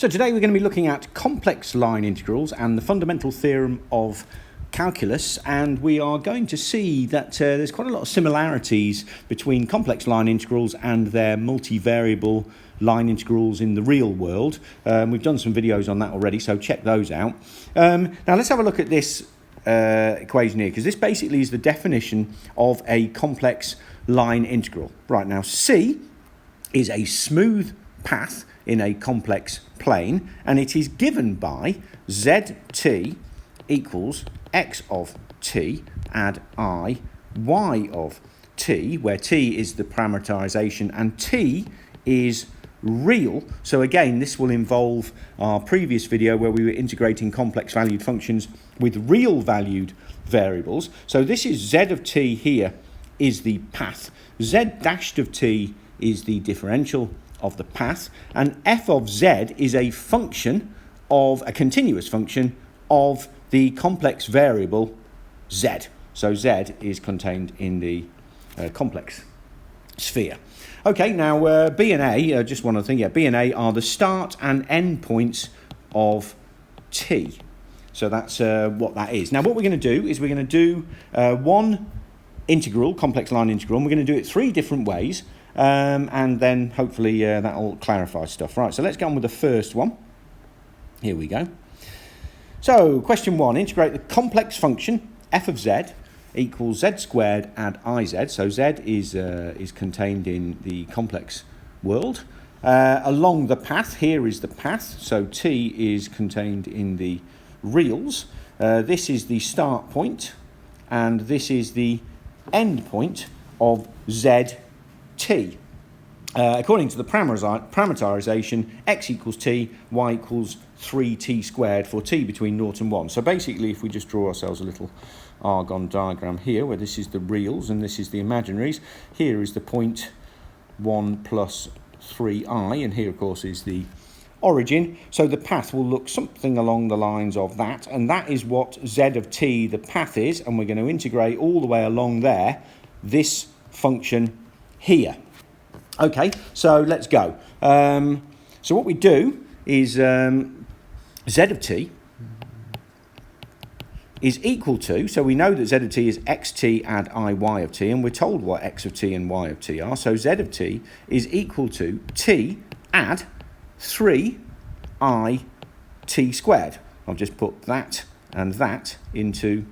So today we're going to be looking at complex line integrals and the fundamental theorem of calculus, and we are going to see that there's quite a lot of similarities between complex line integrals and their multivariable line integrals in the real world. We've done some videos on that already, so check those out. Now let's have a look at this equation here, because this basically is the definition of a complex line integral. Right, now C is a smooth path in a complex plane, and it is given by zt equals x of t add I y of t, where t is the parameterization and t is real. So again, this will involve our previous video where we were integrating complex valued functions with real valued variables. So this is z of t here is the path, z dashed of t is the differential of the path, and f of z is a function of a continuous function of the complex variable z. So z is contained in the complex sphere. Okay, now B and A, just one other thing, B and A are the start and end points of t. So that's what that is. Now what we're going to do is we're going to do one integral, complex line integral, and we're going to do it three different ways. And then hopefully that'll clarify stuff. Right, so let's get on with the first one. Here we go. So question one, integrate the complex function f of z equals z squared add iz. So z is contained in the complex world. Along the path, here is the path, so t is contained in the reals. This is the start point, and this is the end point of z t. According to the parameterization, x equals t, y equals 3t squared for t between 0 and 1. So basically, if we just draw ourselves a little argon diagram here, where this is the reals and this is the imaginaries, here is the point 1 plus 3i, and here, of course, is the origin. So the path will look something along the lines of that, and that is what z of t, the path, is, and we're going to integrate all the way along there, this function here. Okay, so let's go. So what we do is z of t is equal to, so we know that z of t is xt add I y of t, and we're told what x of t and y of t are. So z of t is equal to t add 3i t squared. I've just put that and that into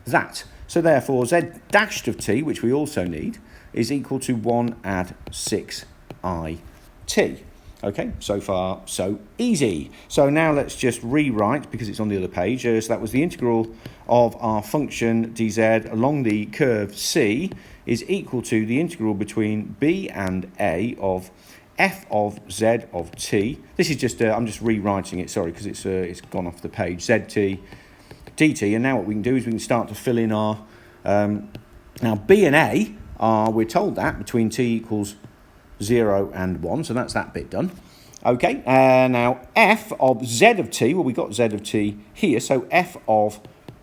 that. So therefore z dashed of t, which we also need, is equal to 1 add 6i t. Okay, so far so easy. So now let's just rewrite, because it's on the other page. So that was the integral of our function dz along the curve C is equal to the integral between b and a of f of z of t. This is just, I'm just rewriting it, sorry, because it's gone off the page, zt dt. And now what we can do is we can start to fill in our, now b and a, we're told that between t equals 0 and 1, so that's that bit done. Okay, now f of z of t, well, we got z of t here, so f of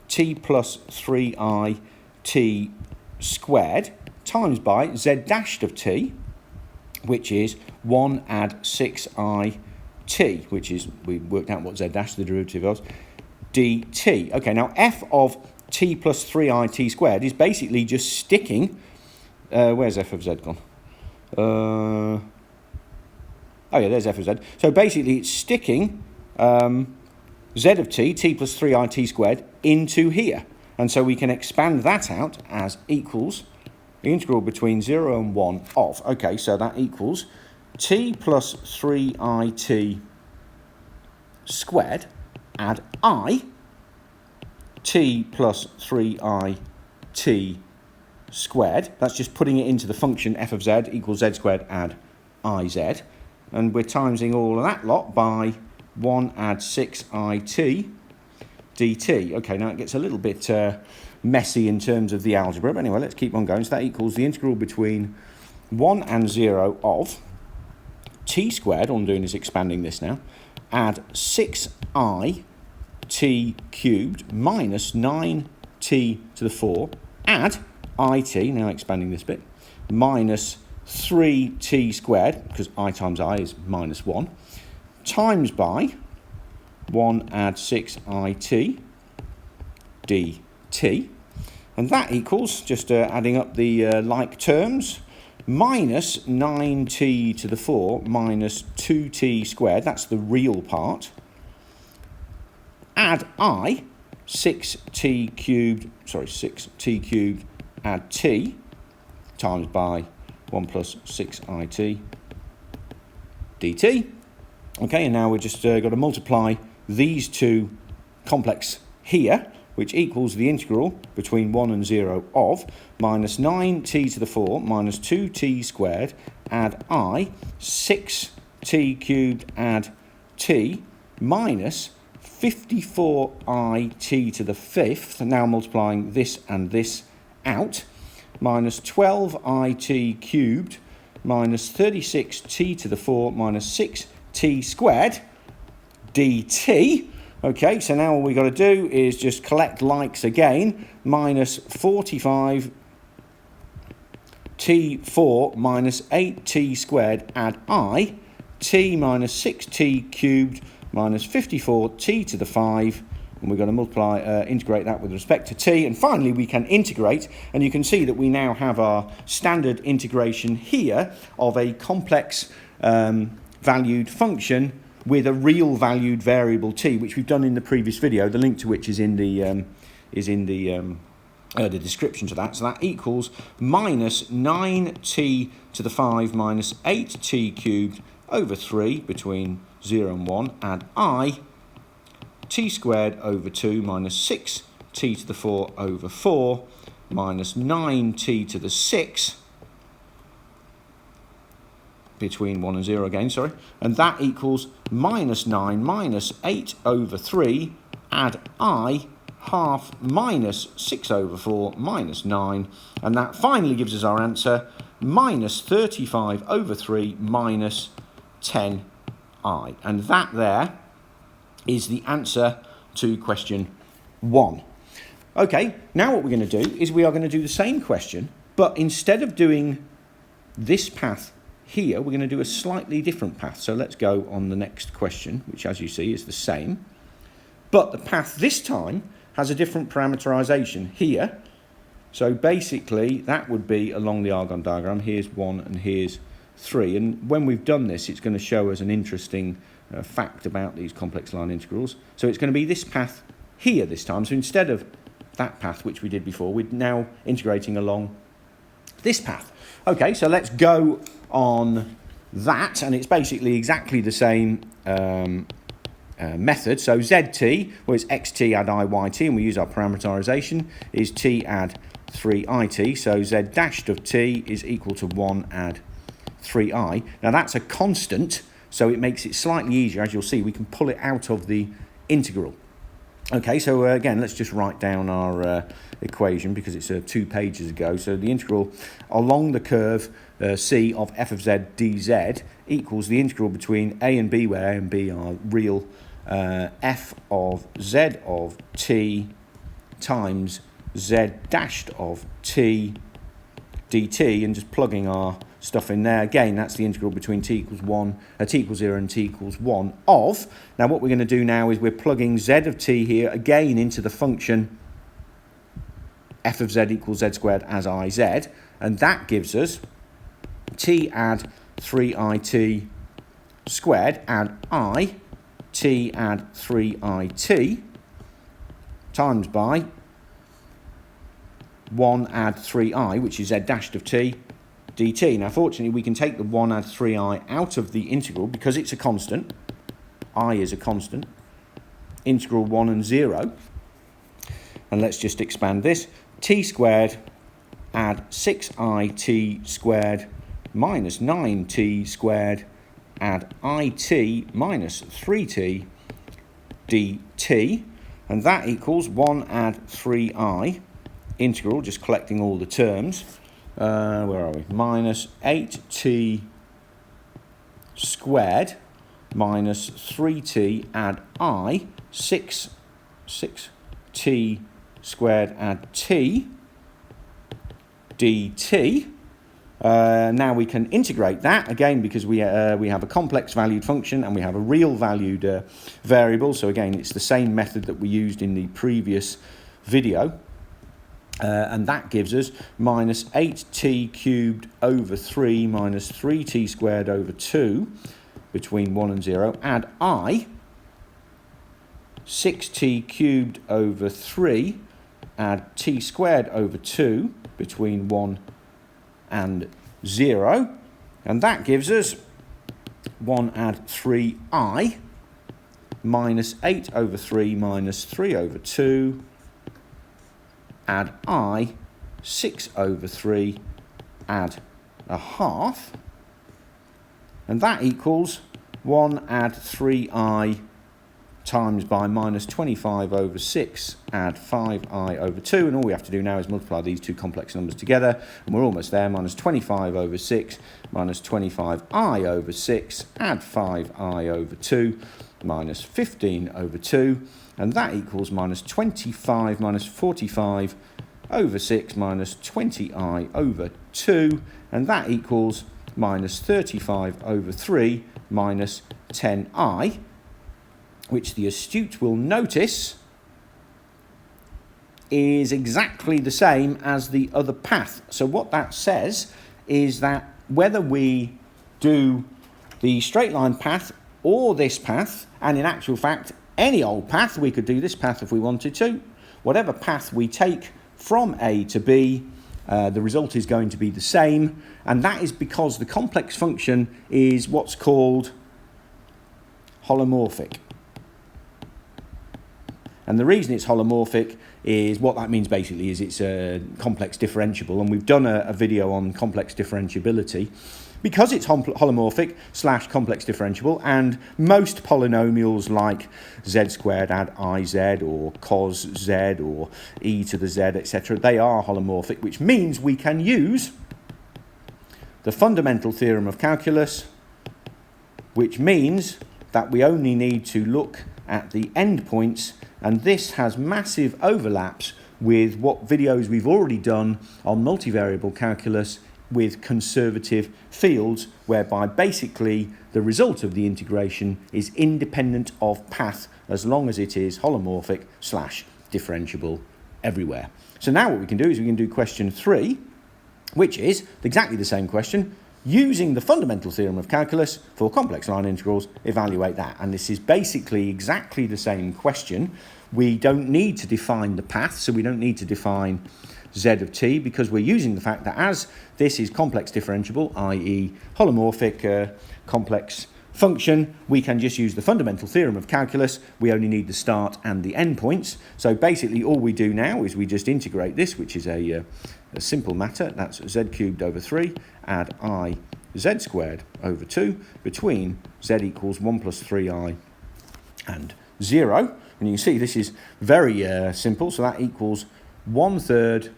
t plus 3i t squared times by z dashed of t, which is 1 add 6i t, which is, we worked out what z dash, the derivative of, dt. Okay, now f of t plus 3i t squared is basically just sticking, where's f of z gone? Oh yeah, there's f of z. So basically it's sticking z of t, t plus 3i t squared, into here. And so we can expand that out as equals the integral between 0 and 1 of, okay, so that equals t plus 3i t squared add I t plus 3i t squared. That's just putting it into the function f of z equals z squared add iz. And we're timesing all of that lot by 1 add 6it dt. Okay, now it gets a little bit messy in terms of the algebra, but anyway, let's keep on going. So that equals the integral between 1 and 0 of t squared, all I'm doing is expanding this now, add 6i t cubed minus 9t to the 4, add it, now expanding this bit, minus 3t squared, because I times I is minus 1, times by 1 add 6it dt. And that equals, just adding up the like terms, minus 9t to the 4 minus 2t squared, that's the real part, add I, 6t cubed add t, times by 1 plus 6it dt. Okay, and now we've just got to multiply these two complex here, which equals the integral between 1 and 0 of minus 9t to the 4 minus 2t squared add I, 6t cubed add t, minus 54it to the 5th, now multiplying this and this out, minus 12it cubed minus 36t to the 4 minus 6t squared dt. Okay, so now all we've got to do is just collect likes again, minus 45t4 minus 8t squared add I, t minus 6t cubed minus 54t to the 5, and we're going to multiply, integrate that with respect to t, and finally we can integrate, and you can see that we now have our standard integration here of a complex valued function with a real valued variable t, which we've done in the previous video, the link to which is in the description to that. So that equals minus 9t to the 5 minus 8t cubed over 3 between 0 and 1, add I, t squared over 2 minus 6t to the 4 over 4 minus 9t to the 6 between 1 and 0 again, sorry, and that equals minus 9 minus 8 over 3, add I, half minus 6 over 4 minus 9, and that finally gives us our answer, minus 35 over 3 minus 10i. And that there is the answer to question 1. Okay, now what we're going to do is we are going to do the same question, but instead of doing this path here, we're going to do a slightly different path. So let's go on the next question, which as you see is the same. But the path this time has a different parameterization here. So basically that would be along the Argon diagram. Here's 1 and here's 3. And when we've done this, it's going to show us an interesting fact about these complex line integrals. So it's going to be this path here this time. So instead of that path which we did before, we're now integrating along this path. Okay, so let's go on that, and it's basically exactly the same method. So zt, well, it's xt add I yt, and we use our parameterization, is t add 3it, so z dashed of t is equal to 1 add 3i. Now that's a constant, so it makes it slightly easier. As you'll see, we can pull it out of the integral. Okay, so again, let's just write down our equation because it's 2 pages ago. So the integral along the curve C of f of z dz equals the integral between a and b, where a and b are real, f of z of t times z dashed of t dt, and just plugging our stuff in there. Again, that's the integral between t equals 0 and t equals 1 of. Now what we're going to do now is we're plugging z of t here again into the function f of z equals z squared as iz, and that gives us t add 3it squared add I, t add 3it times by 1 add 3i, which is z dashed of t dt. Now fortunately we can take the 1 add 3i out of the integral because it's a constant. I is a constant. Integral 1 and 0. And let's just expand this. T squared add 6it squared minus 9t squared add it minus 3t dt. And that equals 1 add 3i integral, just collecting all the terms. Where are we? Minus 8t squared minus 3t add I, 6t squared add t dt. Now we can integrate that, again, because we have a complex valued function and we have a real valued variable. So again, it's the same method that we used in the previous video. And that gives us minus 8t cubed over 3 minus 3t squared over 2 between 1 and 0. Add I, 6t cubed over 3, add t squared over 2 between 1 and 0. And that gives us 1 add 3i minus 8 over 3 minus 3 over 2. Add I, 6 over 3, add a half, and that equals 1 add 3i times by minus 25 over 6, add 5i over 2, and all we have to do now is multiply these two complex numbers together, and we're almost there. Minus 25 over 6, minus 25i over 6, add 5i over 2, minus 15 over 2, and that equals minus 25 minus 45 over 6 minus 20i over 2, and that equals minus 35 over 3 minus 10i, which the astute will notice is exactly the same as the other path. So what that says is that whether we do the straight line path or this path, and in actual fact any old path, we could do this path if we wanted to, whatever path we take from A to B, the result is going to be the same, and that is because the complex function is what's called holomorphic. And the reason it's holomorphic is, what that means basically is it's a complex differentiable, and we've done a video on complex differentiability. Because it's holomorphic / complex differentiable, and most polynomials like z squared add iz or cos z or e to the z, etc., they are holomorphic, which means we can use the fundamental theorem of calculus, which means that we only need to look at the endpoints, and this has massive overlaps with what videos we've already done on multivariable calculus with conservative fields, whereby basically the result of the integration is independent of path as long as it is holomorphic / differentiable everywhere. So now what we can do is we can do question 3, which is exactly the same question, using the fundamental theorem of calculus for complex line integrals, evaluate that. And this is basically exactly the same question. We don't need to define the path, so we don't need to define z of t, because we're using the fact that as this is complex differentiable, i.e. holomorphic complex function, we can just use the fundamental theorem of calculus. We only need the start and the endpoints. So basically all we do now is we just integrate this, which is a simple matter. That's z cubed over 3, add I z squared over 2 between z equals 1 plus 3i and 0. And you can see this is very simple, so that equals 1/3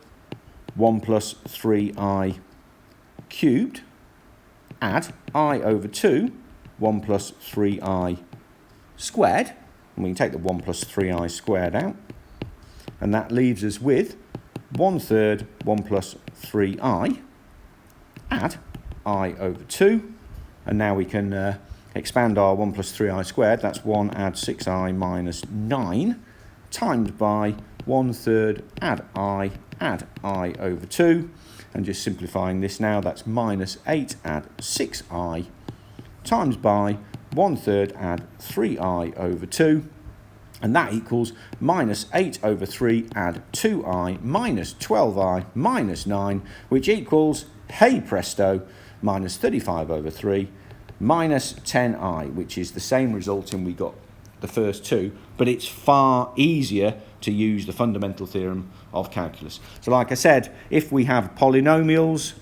1 plus 3i cubed, add I over 2, 1 plus 3i squared, and we can take the 1 plus 3i squared out, and that leaves us with 1/3 1 plus 3i, add I over 2, and now we can expand our 1 plus 3i squared, that's 1 add 6i minus 9, times by 1/3 add I over 2, and just simplifying this now, that's minus 8 add 6i times by 1/3 add 3i over 2, and that equals minus 8 over 3 add 2i minus 12i minus 9, which equals, hey presto, minus 35 over 3 minus 10i, which is the same result in we got the first two, but it's far easier to use the fundamental theorem of calculus. So like I said, if we have polynomials,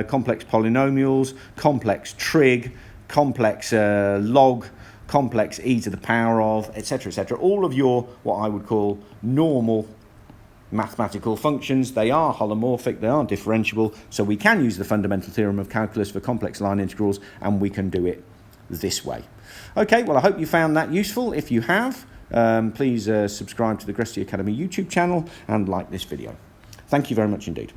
complex polynomials, complex trig, complex log, complex e to the power of, etc., all of your, what I would call normal mathematical functions, they are holomorphic, they are differentiable, so we can use the fundamental theorem of calculus for complex line integrals, and we can do it this way. Okay, well, I hope you found that useful. If you have, please subscribe to the Gresty Academy YouTube channel and like this video. Thank you very much indeed.